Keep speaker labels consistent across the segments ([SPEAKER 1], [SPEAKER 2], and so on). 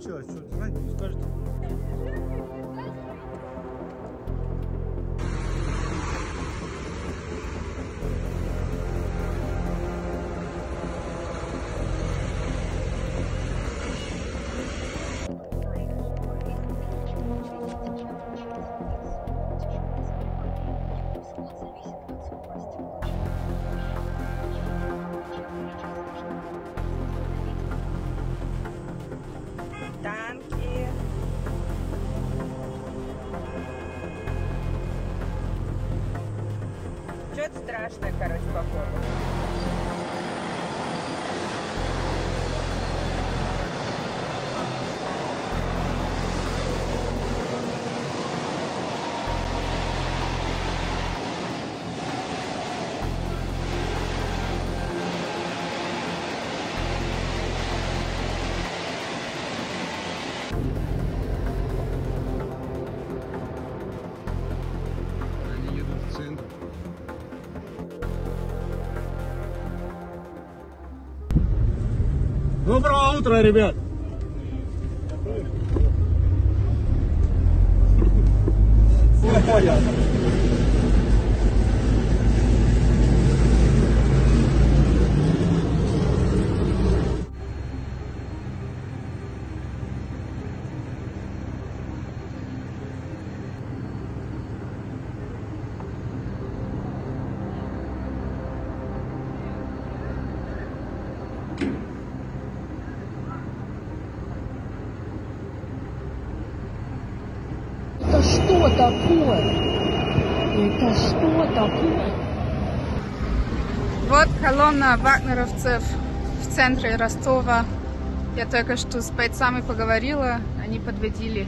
[SPEAKER 1] случилось? Что, знаете, не скажете?
[SPEAKER 2] Танки. Что-то страшное, короче, походу.
[SPEAKER 3] Они едут в центр.
[SPEAKER 1] Доброе утро, ребят! Понятно.
[SPEAKER 4] Это что такое? Это что такое?
[SPEAKER 5] Вот колонна вагнеровцев в центре Ростова. Я только что с бойцами поговорила, они подводили.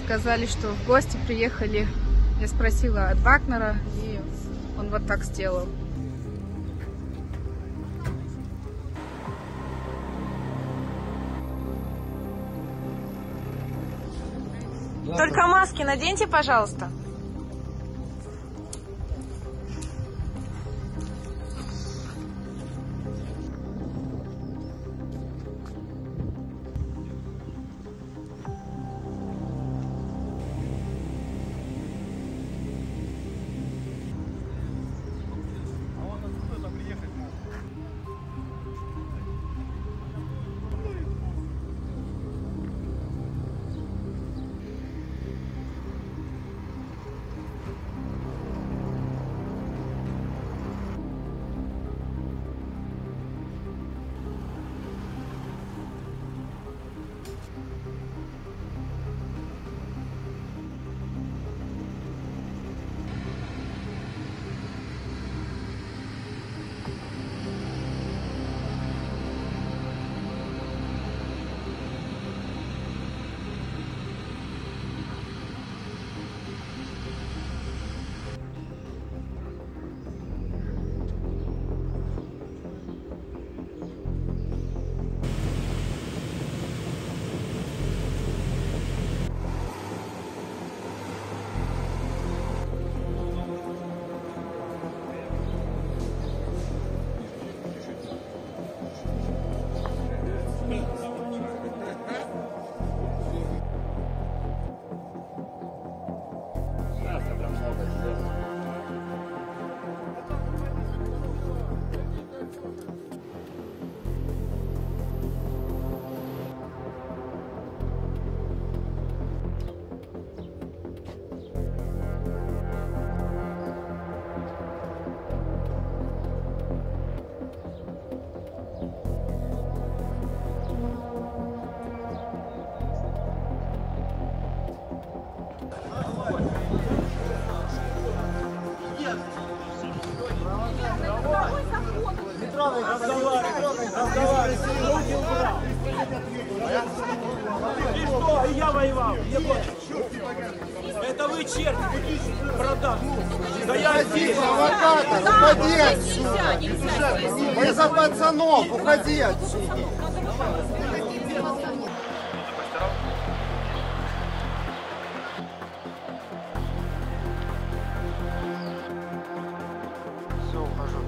[SPEAKER 5] Сказали, что в гости приехали. Я спросила от Вагнера, и он вот так сделал.
[SPEAKER 2] Только маски наденьте, пожалуйста.
[SPEAKER 6] И что? И я воевал. Это вы, черти, продав. Да я здесь.
[SPEAKER 7] Провокатор, уходи отсюда. Мы за пацанов, уходи отсюда.
[SPEAKER 3] Все, ухожу.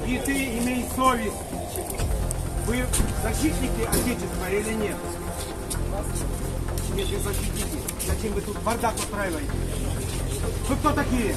[SPEAKER 1] И ты имей совесть. Вы защитники Отечества или нет? Нет, вы защитники. Зачем вы тут бардак устраиваете? Вы кто такие?